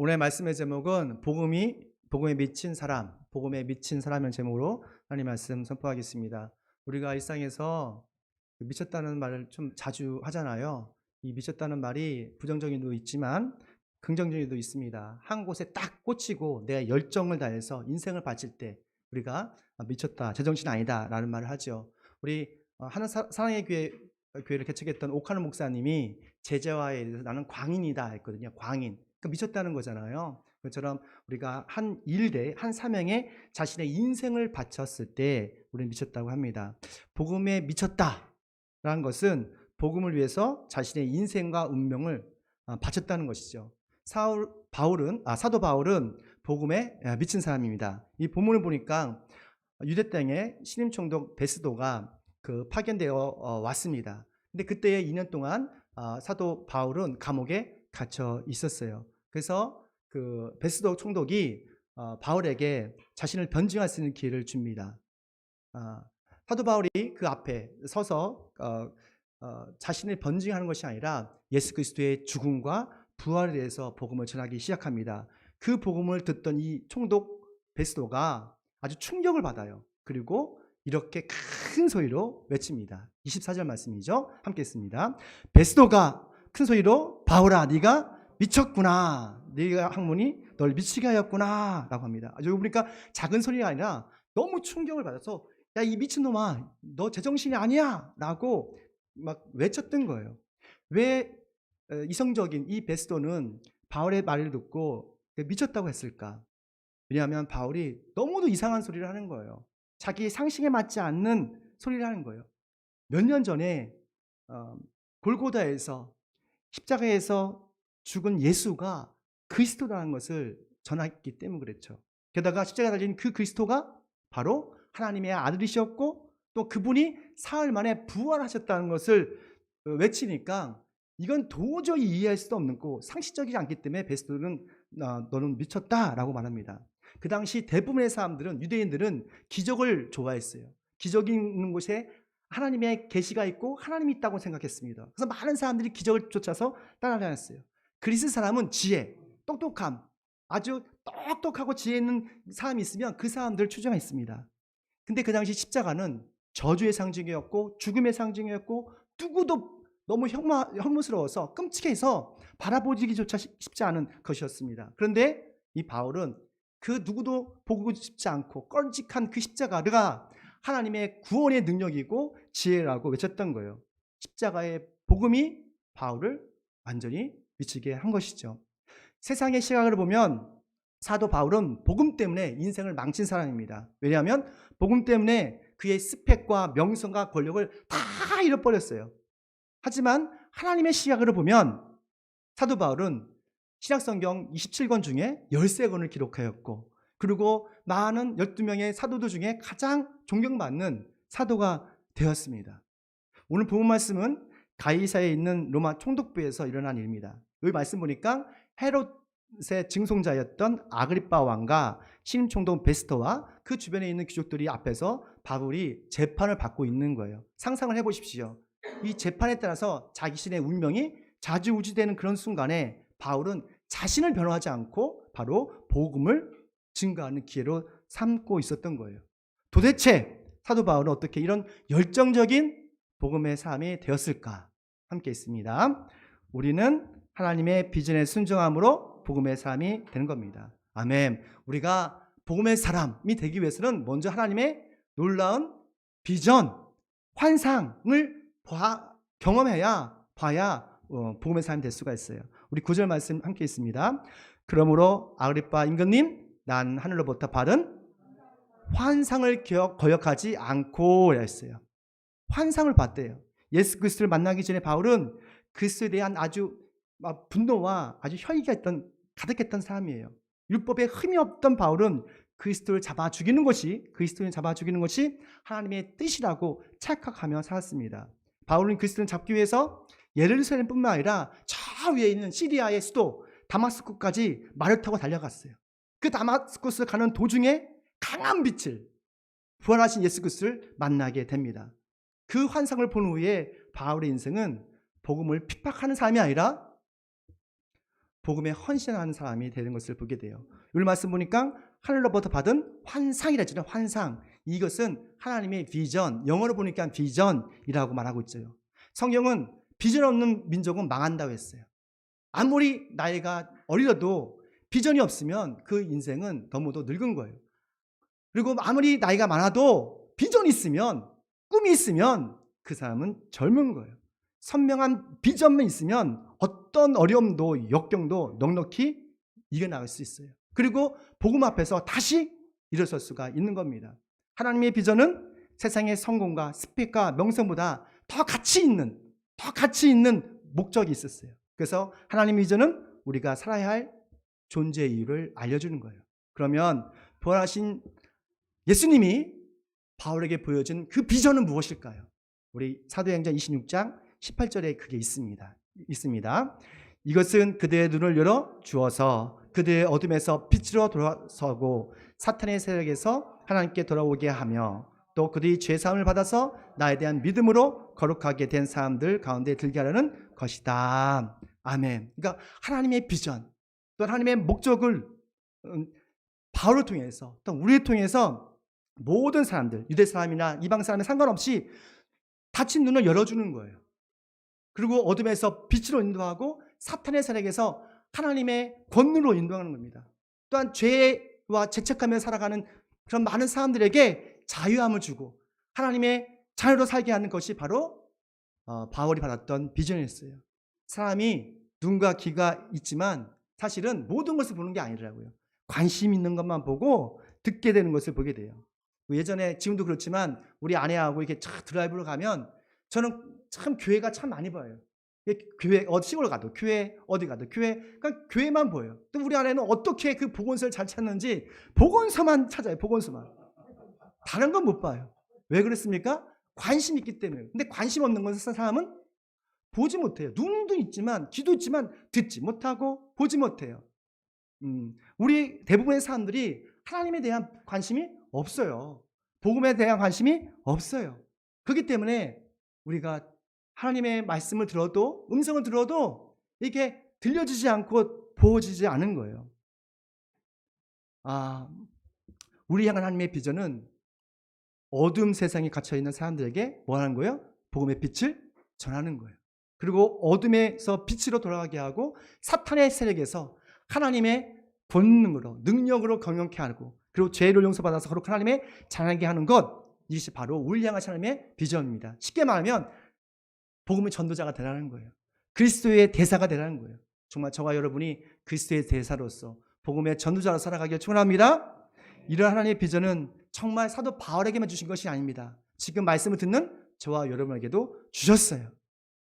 오늘 말씀의 제목은 복음에 미친 사람, 복음에 미친 사람이라는 제목으로 하나님 말씀 선포하겠습니다. 우리가 일상에서 미쳤다는 말을 좀 자주 하잖아요. 이 미쳤다는 말이 부정적인 도 있지만 긍정적인 도 있습니다. 한 곳에 딱 꽂히고 내 열정을 다해서 인생을 바칠 때 우리가 미쳤다, 제정신 아니다 라는 말을 하죠. 우리 하는 사랑의 교회를 개척했던 오카노 목사님이 제자화에 대해서 나는 광인이다 했거든요. 광인. 그러니까 미쳤다는 거잖아요. 그처럼 우리가 한 일대, 한 사명에 자신의 인생을 바쳤을 때 우리는 미쳤다고 합니다. 복음에 미쳤다라는 것은 복음을 위해서 자신의 인생과 운명을 바쳤다는 것이죠. 사도 바울은 복음에 미친 사람입니다. 이 본문을 보니까 유대 땅에 신임 총독 베스도가 파견되어 왔습니다. 근데 그때에 2년 동안 사도 바울은 감옥에 갇혀 있었어요. 그래서 베스도 총독이 바울에게 자신을 변증할 수 있는 기회를 줍니다. 사도 바울이 그 앞에 서서 자신을 변증하는 것이 아니라 예수 그리스도의 죽음과 부활에 대해서 복음을 전하기 시작합니다. 그 복음을 듣던 이 총독 베스도가 아주 충격을 받아요. 그리고 이렇게 큰 소리로 외칩니다. 24절 말씀이죠. 함께 읽습니다. 베스도가 큰 소리로 바울아 네가 미쳤구나. 네가 학문이 널 미치게 하였구나 라고 합니다. 여기 보니까 작은 소리가 아니라 너무 충격을 받아서 야, 이 미친놈아 너 제정신이 아니야 라고 막 외쳤던 거예요. 왜 이성적인 이 베스도는 바울의 말을 듣고 미쳤다고 했을까? 왜냐하면 바울이 너무도 이상한 소리를 하는 거예요. 자기 상식에 맞지 않는 소리를 하는 거예요. 몇 년 전에 골고다에서 십자가에서 죽은 예수가 그리스도라는 것을 전했기 때문에 그랬죠. 게다가 십자가에 달린 그 그리스도가 바로 하나님의 아들이셨고 또 그분이 사흘 만에 부활하셨다는 것을 외치니까 이건 도저히 이해할 수도 없는 거 상식적이지 않기 때문에 베스도는 너는 미쳤다라고 말합니다. 그 당시 대부분의 사람들은 유대인들은 기적을 좋아했어요. 기적이 있는 곳에 하나님의 계시가 있고 하나님이 있다고 생각했습니다. 그래서 많은 사람들이 기적을 쫓아서 따라다녔어요. 그리스 사람은 지혜, 똑똑함, 아주 똑똑하고 지혜 있는 사람이 있으면 그 사람들을 추종했습니다. 근데 그 당시 십자가는 저주의 상징이었고 죽음의 상징이었고 누구도 너무 혐오스러워서 끔찍해서 바라보기조차 쉽지 않은 것이었습니다. 그런데 이 바울은 그 누구도 보고 싶지 않고 껄직한 그 십자가가 하나님의 구원의 능력이고 지혜라고 외쳤던 거예요. 십자가의 복음이 바울을 완전히 미치게 한 것이죠. 세상의 시각을 보면 사도 바울은 복음 때문에 인생을 망친 사람입니다. 왜냐하면 복음 때문에 그의 스펙과 명성과 권력을 다 잃어버렸어요. 하지만 하나님의 시각으로 보면 사도 바울은 신약성경 27권 중에 13권을 기록하였고 그리고 많은 12명의 사도들 중에 가장 존경받는 사도가 되었습니다. 오늘 본문 말씀은 가이사에 있는 로마 총독부에서 일어난 일입니다. 여기 말씀 보니까 헤롯의 증손자였던 아그리빠 왕과 신임 총독 베스터와 그 주변에 있는 귀족들이 앞에서 바울이 재판을 받고 있는 거예요. 상상을 해보십시오. 이 재판에 따라서 자신의 운명이 좌지우지되는 그런 순간에 바울은 자신을 변호하지 않고 바로 복음을 증거하는 기회로 삼고 있었던 거예요. 도대체 사도 바울은 어떻게 이런 열정적인 복음의 삶이 되었을까? 함께 있습니다. 우리는 하나님의 비전에 순종함으로 복음의 삶이 되는 겁니다. 아멘. 우리가 복음의 사람이 되기 위해서는 먼저 하나님의 놀라운 비전, 환상을 경험해야 봐야 복음의 사람이 될 수가 있어요. 우리 9절 말씀 함께 있습니다. 그러므로 아그리빠 임금님 난 하늘로부터 받은 환상을 거역하지 않고 했어요. 환상을 봤대요. 예수 그리스도를 만나기 전에 바울은 그리스도에 대한 아주 분노와 아주 혈기가 가득했던 사람이에요. 율법에 흠이 없던 바울은 그리스도를 잡아 죽이는 것이 하나님의 뜻이라고 착각하며 살았습니다. 바울은 그리스도를 잡기 위해서 예루살렘뿐만 아니라 저 위에 있는 시리아의 수도 다마스쿠스까지 말을 타고 달려갔어요. 그 다마스쿠스 가는 도중에 강한 빛을 부활하신 예수 그리스도를 만나게 됩니다. 그 환상을 본 후에 바울의 인생은 복음을 핍박하는 삶이 아니라 복음에 헌신하는 사람이 되는 것을 보게 돼요. 오늘 말씀 보니까 하늘로부터 받은 환상이라잖아요. 환상. 이것은 하나님의 비전, 영어로 보니까 비전이라고 말하고 있죠. 성경은 비전 없는 민족은 망한다고 했어요. 아무리 나이가 어리더라도 비전이 없으면 그 인생은 너무도 늙은 거예요. 그리고 아무리 나이가 많아도 비전이 있으면, 꿈이 있으면 그 사람은 젊은 거예요. 선명한 비전만 있으면 어떤 어려움도 역경도 넉넉히 이겨나갈 수 있어요. 그리고 복음 앞에서 다시 일어설 수가 있는 겁니다. 하나님의 비전은 세상의 성공과 스펙과 명성보다 더 가치 있는 목적이 있었어요. 그래서 하나님의 비전은 우리가 살아야 할 존재의 이유를 알려주는 거예요. 그러면 부활하신 예수님이 바울에게 보여준 그 비전은 무엇일까요? 우리 사도행전 26장 18절에 그게 있습니다. 이것은 그들의 눈을 열어 주어서 그들의 어둠에서 빛으로 돌아서고 사탄의 세력에서 하나님께 돌아오게 하며 또 그들이 죄사함을 받아서 나에 대한 믿음으로 거룩하게 된 사람들 가운데 들게 하려는 것이다. 아멘. 그러니까 하나님의 비전, 또 하나님의 목적을 바울을 통해서 또 우리를 통해서 모든 사람들, 유대 사람이나 이방 사람에 상관없이 닫힌 눈을 열어주는 거예요. 그리고 어둠에서 빛으로 인도하고 사탄의 세력에서 하나님의 권능으로 인도하는 겁니다. 또한 죄와 죄책하며 살아가는 그런 많은 사람들에게 자유함을 주고 하나님의 자유로 살게 하는 것이 바로 바울이 받았던 비전이었어요. 사람이 눈과 귀가 있지만 사실은 모든 것을 보는 게 아니더라고요. 관심 있는 것만 보고 듣게 되는 것을 보게 돼요. 예전에, 지금도 그렇지만 우리 아내하고 이렇게 드라이브로 가면 저는 참 교회가 참 많이 보여요. 교회, 시골 가도 교회, 어디 가도 교회, 그러니까 교회만 보여요. 또 우리 아내는 어떻게 그 복음서를 잘 찾는지 복음서만 찾아요. 복음서만. 다른 건 못 봐요. 왜 그렇습니까? 관심이 있기 때문에. 근데 관심 없는 것을 사람은 보지 못해요. 눈도 있지만 귀도 있지만 듣지 못하고 보지 못해요. 우리 대부분의 사람들이 하나님에 대한 관심이 없어요. 복음에 대한 관심이 없어요. 그렇기 때문에 우리가 하나님의 말씀을 들어도, 음성을 들어도 이게 들려지지 않고 보여지지 않은 거예요. 우리 향한 하나님의 비전은 어둠 세상에 갇혀있는 사람들에게 뭐 하는 거예요? 복음의 빛을 전하는 거예요. 그리고 어둠에서 빛으로 돌아가게 하고 사탄의 세력에서 하나님의 본능으로, 능력으로 경영케 하고, 그리고 죄를 용서받아서 거룩한 하나님의 자라게 하는 것, 이것이 바로 우리 향한 하나님의 비전입니다. 쉽게 말하면 복음의 전도자가 되라는 거예요. 그리스도의 대사가 되라는 거예요. 정말 저와 여러분이 그리스도의 대사로서 복음의 전도자로 살아가길 축원합니다. 이런 하나님의 비전은 정말 사도 바울에게만 주신 것이 아닙니다. 지금 말씀을 듣는 저와 여러분에게도 주셨어요.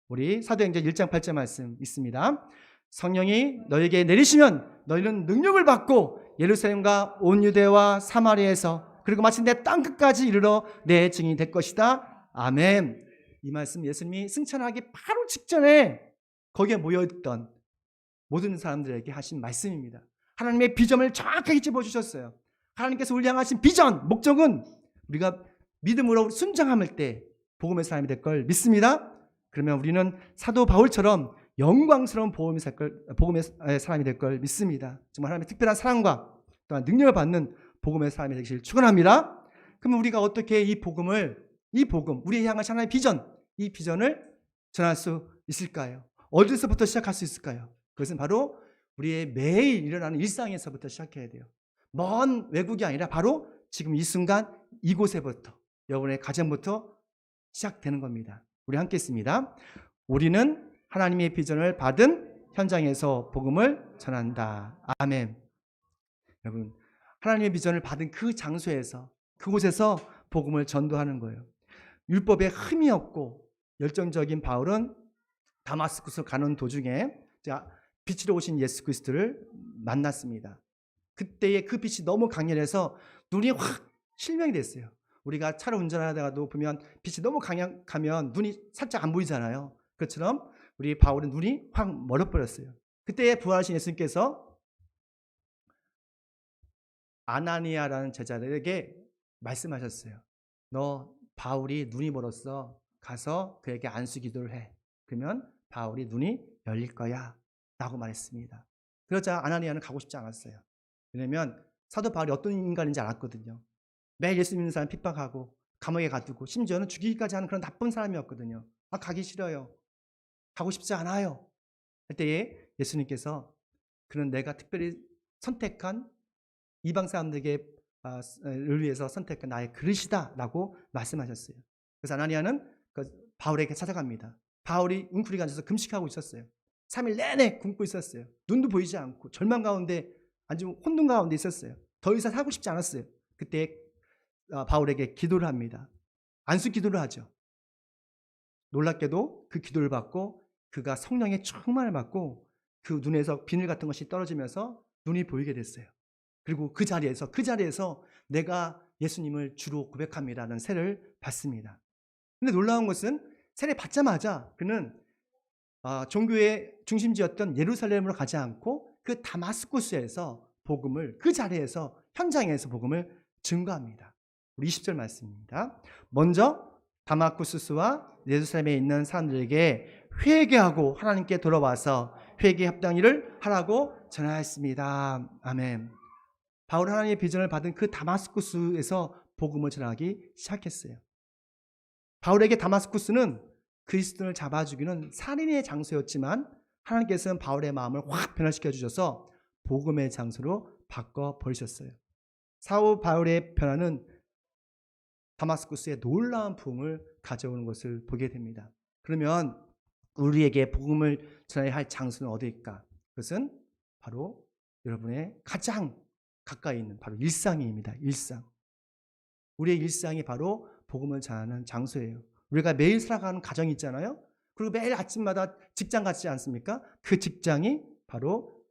우리 사도행전 1장 8절 말씀 있습니다. 성령이 너에게 내리시면 너희는 능력을 받고 예루살렘과 온 유대와 사마리아에서 그리고 마침내 땅끝까지 이르러 내 증인이 될 것이다. 아멘. 이 말씀 예수님이 승천하기 바로 직전에 거기에 모여있던 모든 사람들에게 하신 말씀입니다. 하나님의 비전을 정확하게 짚어주셨어요. 하나님께서 우리 향하신 비전, 목적은 우리가 믿음으로 순종할 때 복음의 사람이 될 걸 믿습니다. 그러면 우리는 사도 바울처럼 영광스러운 복음의 사람이 될 걸 믿습니다. 정말 하나님의 특별한 사랑과 또한 능력을 받는 복음의 사람이 되시길 축원합니다. 그럼 우리가 어떻게 이 복음, 우리의 향하신 하나님의 비전, 이 비전을 전할 수 있을까요? 어디서부터 시작할 수 있을까요? 그것은 바로 우리의 매일 일어나는 일상에서부터 시작해야 돼요. 먼 외국이 아니라 바로 지금 이 순간 이곳에부터, 여러분의 가정부터 시작되는 겁니다. 우리 함께 있습니다. 우리는 하나님의 비전을 받은 현장에서 복음을 전한다. 아멘. 여러분, 하나님의 비전을 받은 그 장소에서, 그곳에서 복음을 전도하는 거예요. 율법에 흠이 없고 열정적인 바울은 다마스쿠스 가는 도중에 빛으로 오신 예수 그리스도를 만났습니다. 그때의 그 빛이 너무 강렬해서 눈이 확 실명이 됐어요. 우리가 차를 운전하다가도 보면 빛이 너무 강력하면 눈이 살짝 안 보이잖아요. 그것처럼 우리 바울은 눈이 확 멀어버렸어요. 그때 부활하신 예수님께서 아나니아라는 제자들에게 말씀하셨어요. 너 바울이 눈이 멀었어. 가서 그에게 안수 기도를 해. 그러면 바울이 눈이 열릴 거야 라고 말했습니다. 그러자 아나니아는 가고 싶지 않았어요. 왜냐하면 사도 바울이 어떤 인간인지 알았거든요. 매일 예수 믿는 사람 핍박하고 감옥에 가두고 심지어는 죽이기까지 하는 그런 나쁜 사람이었거든요. 가기 싫어요. 가고 싶지 않아요. 그때에 예수님께서 그는 내가 특별히 선택한 이방 사람들에게 를 위해서 선택한 나의 그릇이다라고 말씀하셨어요. 그래서 아나니아는 바울에게 찾아갑니다. 바울이 웅크리가 앉아서 금식하고 있었어요. 3일 내내 굶고 있었어요. 눈도 보이지 않고 절망 가운데 아주 혼돈 가운데 있었어요. 더 이상 살고 싶지 않았어요. 그때 바울에게 기도를 합니다. 안수 기도를 하죠. 놀랍게도 그 기도를 받고 그가 성령의 충만을 받고 그 눈에서 비늘 같은 것이 떨어지면서 눈이 보이게 됐어요. 그리고 그 자리에서 내가 예수님을 주로 고백합니다라는 세를 받습니다. 근데 놀라운 것은 세례 받자마자 그는 종교의 중심지였던 예루살렘으로 가지 않고 그 다마스쿠스에서 복음을, 그 자리에서 현장에서 복음을 증거합니다. 우리 20절 말씀입니다. 먼저 다마스쿠스와 예루살렘에 있는 사람들에게 회개하고 하나님께 돌아와서 회개 합당 일을 하라고 전하였습니다. 아멘. 바울 하나님의 비전을 받은 그 다마스쿠스에서 복음을 전하기 시작했어요. 바울에게 다마스쿠스는 그리스도를 잡아 죽이는 살인의 장소였지만 하나님께서는 바울의 마음을 확 변화시켜 주셔서 복음의 장소로 바꿔 버리셨어요. 사울 바울의 변화는 다마스쿠스에 놀라운 부흥을 가져오는 것을 보게 됩니다. 그러면 우리에게 복음을 전해야 할 장소는 어디일까? 그것은 바로 여러분의 가장 가까이 있는 바로 일상입니다. 일상. 우리의 일상이 바로 복음을 전하는 장소예요. 우리가 매일 살아가는 가정이 있잖아요. 그리고 매일 아침마다 직장 같지 않습니까? 그 직장이 바로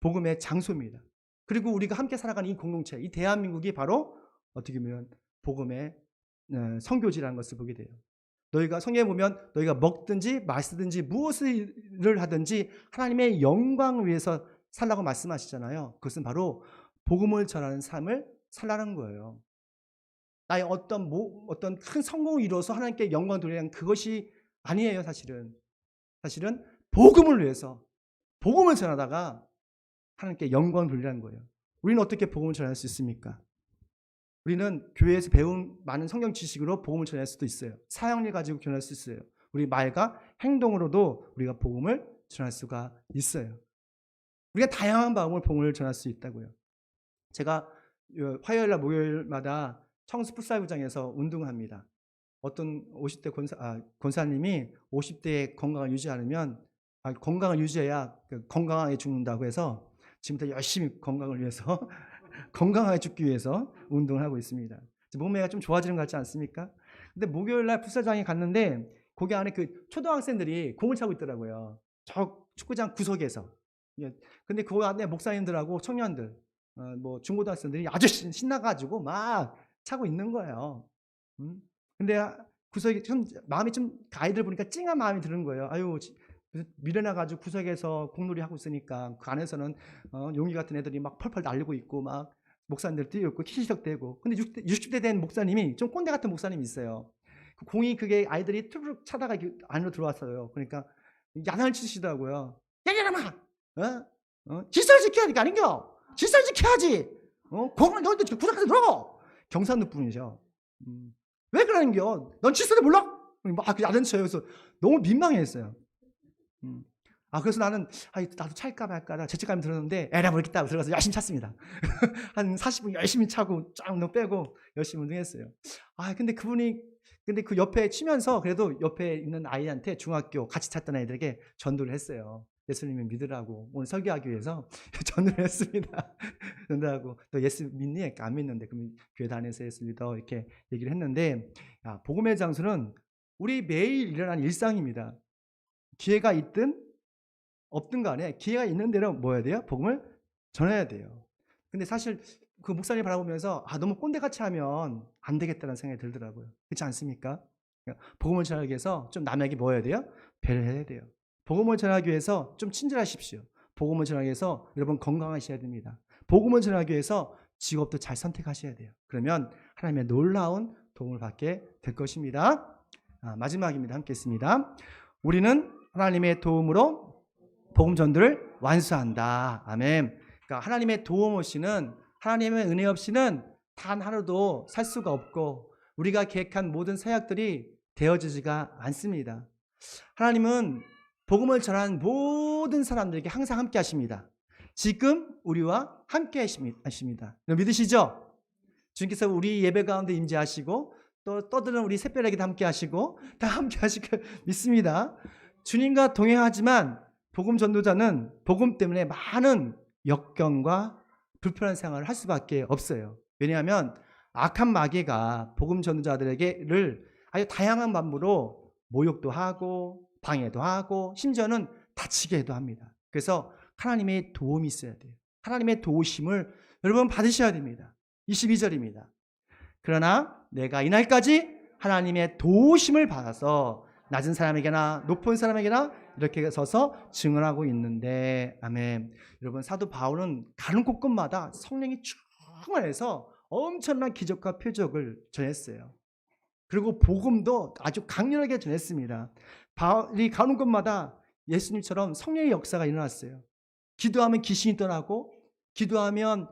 복음의 장소입니다. 그리고 우리가 함께 살아가는 이 공동체, 이 대한민국이 바로 어떻게 보면 복음의 선교지라는 것을 보게 돼요. 너희가 성경에 보면 너희가 먹든지 마시든지 무엇을 하든지 하나님의 영광을 위해서 살라고 말씀하시잖아요. 그것은 바로 복음을 전하는 삶을 살라는 거예요. 나의 어떤 큰 성공을 이루어서 하나님께 영광 돌리는 그것이 아니에요. 사실은 복음을 위해서 복음을 전하다가 하나님께 영광 돌리라는 거예요. 우리는 어떻게 복음을 전할 수 있습니까? 우리는 교회에서 배운 많은 성경 지식으로 복음을 전할 수도 있어요. 사역을 가지고 전할 수 있어요. 우리 말과 행동으로도 우리가 복음을 전할 수가 있어요. 우리가 다양한 방법으로 복음을 전할 수 있다고요. 제가 화요일날 목요일마다 청수 풋살구장에서 운동을 합니다. 어떤 50대 권사님이 50대의 건강을 유지 않으면 건강을 유지해야 건강하게 죽는다고 해서 지금부터 열심히 건강을 위해서 건강하게 죽기 위해서 운동을 하고 있습니다. 몸매가 좀 좋아지는 것 같지 않습니까? 근데 목요일날 풋살장에 갔는데 거기 안에 그 초등학생들이 공을 차고 있더라고요. 저 축구장 구석에서. 근데 그 안에 목사님들하고 청년들, 뭐 중고등학생들이 아주 신나가지고 막 차고 있는 거예요. 근데 구석에 좀 마음이 좀 아이들 보니까 찡한 마음이 드는 거예요. 아유, 미련해가지고 구석에서 공놀이 하고 있으니까 그 안에서는 용기 같은 애들이 막 펄펄 날리고 있고 막 목사님들 뛰어있고 키시적대고. 근데 60대 된 목사님이 좀 꼰대 같은 목사님이 있어요. 그 공이 그게 아이들이 툭툭 차다가 안으로 들어왔어요. 그러니까 야단을 치시더라고요. 야 이놈아, 질서를 지켜야 될 거 아닌겨? 질서를 지켜야지. 공을 너희들 구석에서 들어. 경상도 분이죠. 왜 그러는겨? 넌 질서를 몰라? 막 야단 쳐요. 그래서 너무 민망했어요. 그래서 나는 나도 찰까 말까 죄책감이 들었는데 에라 모르겠다 들어가서 열심히 찼습니다. 한 40분 열심히 차고 쫙 빼고 열심히 운동했어요. 근데 그 옆에 치면서 그래도 옆에 있는 아이한테 중학교 같이 찼던 아이들에게 전도를 했어요. 예수님을 믿으라고 오늘 설교하기 위해서 전도를 했습니다. 전도하고 또 예수 믿니? 안 믿는데 그럼 교회 다니면서 예수 믿어 이렇게 얘기를 했는데 복음의 장소는 우리 매일 일어나는 일상입니다. 기회가 있든 없든 간에 기회가 있는 대로 뭐 해야 돼요? 복음을 전해야 돼요. 근데 사실 그 목사님 바라보면서 너무 꼰대같이 하면 안 되겠다는 생각이 들더라고요. 그렇지 않습니까? 복음을 전하기 위해서 좀 남에게 뭐 해야 돼요? 배려해야 돼요. 복음을 전하기 위해서 좀 친절하십시오. 복음을 전하기 위해서 여러분 건강하셔야 됩니다. 복음을 전하기 위해서 직업도 잘 선택하셔야 돼요. 그러면 하나님의 놀라운 도움을 받게 될 것입니다. 마지막입니다. 함께 했습니다. 우리는 하나님의 도움으로 복음 전도를 완수한다. 아멘. 그러니까 하나님의 도움 없이는, 하나님의 은혜 없이는 단 하루도 살 수가 없고 우리가 계획한 모든 사역들이 되어지지가 않습니다. 하나님은 복음을 전하는 모든 사람들에게 항상 함께 하십니다. 지금 우리와 함께 하십니다. 믿으시죠? 주님께서 우리 예배 가운데 임재하시고 또 떠드는 우리 새벽에게도 함께 하시고 다 함께 하실 걸 믿습니다. 주님과 동행하지만 복음 전도자는 복음 때문에 많은 역경과 불편한 생활을 할 수밖에 없어요. 왜냐하면 악한 마귀가 복음 전도자들에게를 아주 다양한 방법으로 모욕도 하고 방해도 하고 심지어는 다치게도 합니다. 그래서 하나님의 도움이 있어야 돼요. 하나님의 도우심을 여러분 받으셔야 됩니다. 22절입니다. 그러나 내가 이날까지 하나님의 도우심을 받아서 낮은 사람에게나 높은 사람에게나 이렇게 서서 증언하고 있는데, 아멘. 여러분, 사도 바울은 가는 곳곳마다 성령이 충만해서 엄청난 기적과 표적을 전했어요. 그리고 복음도 아주 강렬하게 전했습니다. 바울이 가는 곳마다 예수님처럼 성령의 역사가 일어났어요. 기도하면 귀신이 떠나고, 기도하면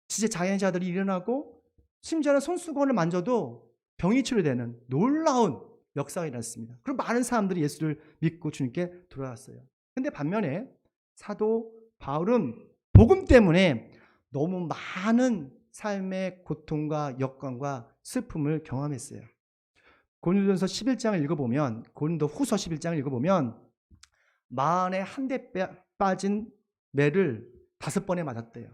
지체 장애자들이 일어나고, 심지어는 손수건을 만져도 병이 치료되는 놀라운 역사가 일어났습니다. 그리고 많은 사람들이 예수를 믿고 주님께 돌아왔어요. 그런데 반면에 사도 바울은 복음 때문에 너무 많은 삶의 고통과 역경과 슬픔을 경험했어요. 고린도전서 11장을 읽어보면, 고린도 후서 11장을 읽어보면 마흔에 한 대 빠진 매를 5번에 맞았대요.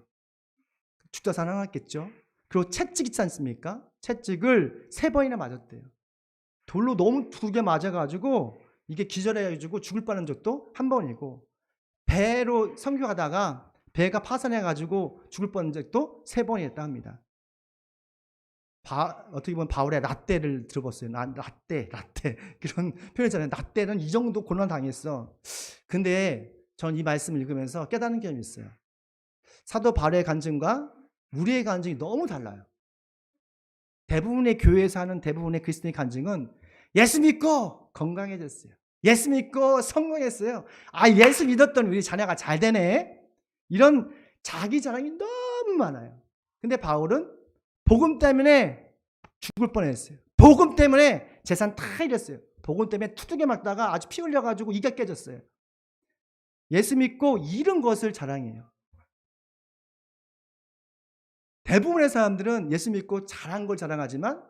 죽다 살아났겠죠. 그리고 채찍 있지 않습니까? 채찍을 3번이나 맞았대요. 돌로 너무 두게 맞아가지고 이게 기절해가지고 죽을 뻔한 적도 1번이고, 배로 선교하다가 배가 파산해가지고 죽을 뻔한 적도 3번이었다 합니다. 어떻게 보면 바울의 라떼를 들어봤어요. 라떼 그런 표현이잖아요. 라떼는 이 정도 고난 당했어. 근데 전 이 말씀을 읽으면서 깨닫는 점이 있어요. 사도 바울의 간증과 우리의 간증이 너무 달라요. 대부분의 교회에서 하는 대부분의 그리스도인의 간증은 예수 믿고 건강해졌어요. 예수 믿고 성공했어요. 예수 믿었던 우리 자녀가 잘 되네. 이런 자기 자랑이 너무 많아요. 근데 바울은 복음 때문에 죽을 뻔했어요. 복음 때문에 재산 다 잃었어요. 복음 때문에 투둑에 맞다가 아주 피 흘려가지고 이가 깨졌어요. 예수 믿고 잃은 것을 자랑해요. 대부분의 사람들은 예수 믿고 잘한 걸 자랑하지만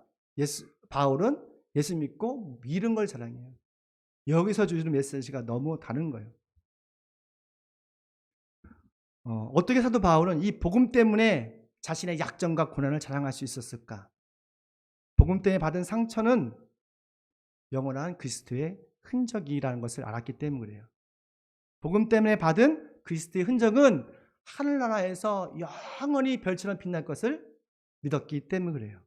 바울은 예수 믿고 잃은 걸 자랑해요. 여기서 주는 메시지가 너무 다른 거예요. 어떻게 사도 바울은 이 복음 때문에 자신의 약점과 고난을 자랑할 수 있었을까? 복음 때문에 받은 상처는 영원한 그리스도의 흔적이라는 것을 알았기 때문에 그래요. 복음 때문에 받은 그리스도의 흔적은 하늘나라에서 영원히 별처럼 빛날 것을 믿었기 때문에 그래요.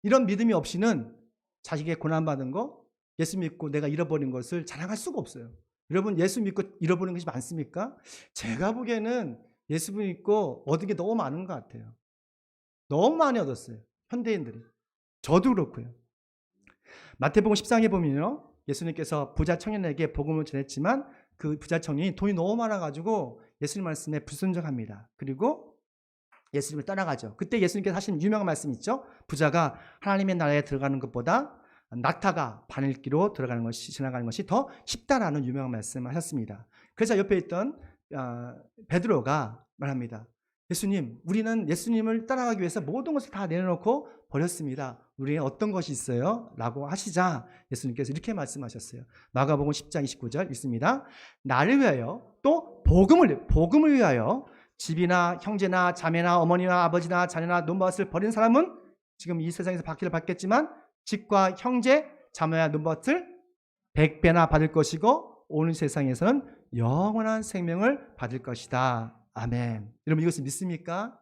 이런 믿음이 없이는 자식의 고난받은 거, 예수 믿고 내가 잃어버린 것을 자랑할 수가 없어요. 여러분, 예수 믿고 잃어버린 것이 많습니까? 제가 보기에는 예수 믿고 얻은 게 너무 많은 것 같아요. 너무 많이 얻었어요. 현대인들이. 저도 그렇고요. 마태복음 14장에 보면요, 예수님께서 부자 청년에게 복음을 전했지만 그 부자 청년이 돈이 너무 많아가지고 예수님 말씀에 불순종합니다. 그리고 예수님을 떠나가죠. 그때 예수님께서 하신 유명한 말씀 있죠. 부자가 하나님의 나라에 들어가는 것보다 낙타가 바늘기로 지나가는 것이 더 쉽다라는 유명한 말씀을 하셨습니다. 그래서 옆에 있던 베드로가 말합니다. 예수님, 우리는 예수님을 따라가기 위해서 모든 것을 다 내려놓고 버렸습니다. 우리의 어떤 것이 있어요? 라고 하시자 예수님께서 이렇게 말씀하셨어요. 마가복음 10장 29절 읽습니다. 나를 위하여 또 복음을 위하여 집이나 형제나 자매나 어머니나 아버지나 자녀나 논밭을 버린 사람은 지금 이 세상에서 박해를 받겠지만 집과 형제, 자매와 논밭을 100배나 받을 것이고 오는 세상에서는 영원한 생명을 받을 것이다. 아멘. 여러분, 이것을 믿습니까?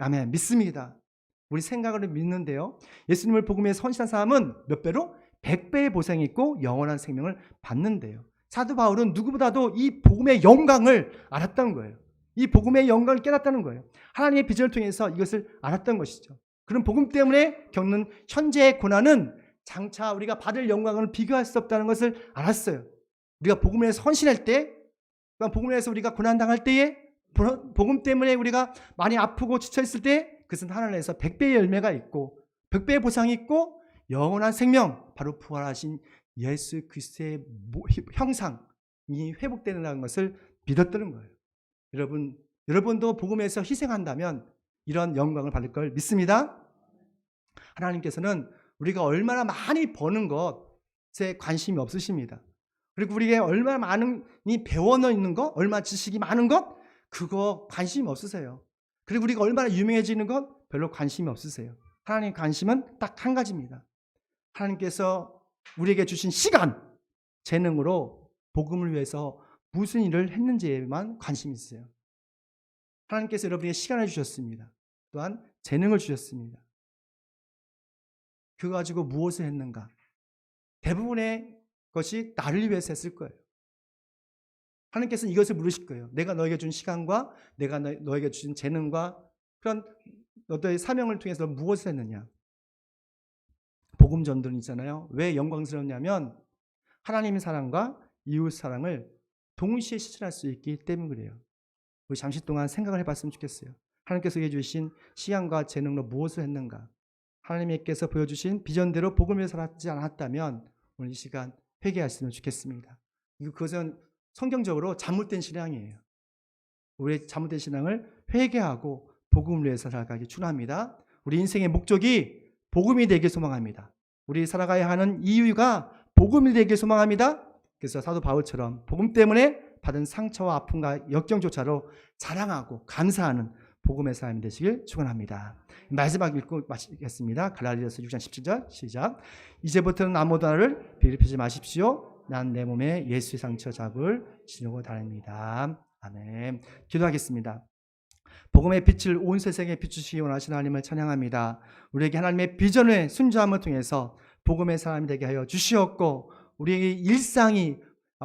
아멘. 믿습니다. 우리 생각으로 믿는데요. 예수님을 복음에 헌신한 사람은 몇 배로? 100배의 보상이 있고 영원한 생명을 받는데요. 사도 바울은 누구보다도 이 복음의 영광을 알았던 거예요. 이 복음의 영광을 깨닫다는 거예요. 하나님의 비전을 통해서 이것을 알았던 것이죠. 그런 복음 때문에 겪는 현재의 고난은 장차 우리가 받을 영광을 비교할 수 없다는 것을 알았어요. 우리가 복음을 위해서 헌신할 때, 복음을 위해서 우리가 고난당할 때에, 복음 때문에 우리가 많이 아프고 지쳐있을 때, 그것은 하늘에서 100배의 열매가 있고 100배의 보상이 있고 영원한 생명, 바로 부활하신 예수 그리스도의 형상이 회복되는 것을 믿었다는 거예요. 여러분도 복음에서 희생한다면 이런 영광을 받을 걸 믿습니다. 하나님께서는 우리가 얼마나 많이 버는 것에 관심이 없으십니다. 그리고 우리가 얼마나 많이 배워져 있는 것, 얼마나 지식이 많은 것, 그거 관심이 없으세요. 그리고 우리가 얼마나 유명해지는 것 별로 관심이 없으세요. 하나님 관심은 딱 한 가지입니다. 하나님께서 우리에게 주신 시간, 재능으로 복음을 위해서 무슨 일을 했는지에만 관심이 있어요. 하나님께서 여러분에게 시간을 주셨습니다. 또한 재능을 주셨습니다. 그거 가지고 무엇을 했는가? 대부분의 것이 나를 위해서 했을 거예요. 하나님께서는 이것을 물으실 거예요. 내가 너에게 준 시간과 내가 너에게 주신 재능과 그런 너의 사명을 통해서 무엇을 했느냐? 복음 전도는 있잖아요. 왜 영광스럽냐면 하나님의 사랑과 이웃 사랑을 동시에 실천할 수 있기 때문에 그래요. 우리 잠시 동안 생각을 해봤으면 좋겠어요. 하나님께서 주신 시간과 재능으로 무엇을 했는가? 하나님께서 보여주신 비전대로 복음을 살지 않았다면 오늘 이 시간 회개하시면 좋겠습니다. 그것은 성경적으로 잘못된 신앙이에요. 우리의 잘못된 신앙을 회개하고 복음을 위해서 살아가기 축원합니다. 우리 인생의 목적이 복음이 되길 소망합니다. 우리 살아가야 하는 이유가 복음이 되길 소망합니다. 그래서 사도 바울처럼 복음 때문에 받은 상처와 아픔과 역경조차로 자랑하고 감사하는 복음의 삶이 되시길 축원합니다. 마지막 읽고 마치겠습니다. 갈라디아서 6장 17절 시작. 이제부터는 아무도 나를 비립히지 마십시오. 난 내 몸에 예수의 상처 자국을 지니고 다닙니다. 아멘. 기도하겠습니다. 복음의 빛을 온 세상에 비추시기 원하시는 하나님을 찬양합니다. 우리에게 하나님의 비전을 순종함을 통해서 복음의 사람이 되게 하여 주시옵고 우리의 일상이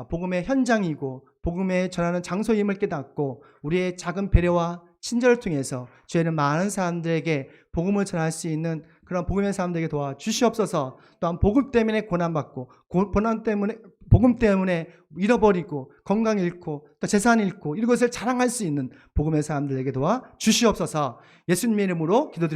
복음의 현장이고 복음의 전하는 장소임을 깨닫고 우리의 작은 배려와 친절을 통해서 죄는 많은 사람들에게 복음을 전할 수 있는 그런 복음의 사람들에게 도와 주시옵소서. 또한 복음 때문에 고난받고 복음 때문에 잃어버리고 건강 잃고 또 재산 잃고 이것을 자랑할 수 있는 복음의 사람들에게 도와 주시옵소서. 예수님의 이름으로 기도드립니다.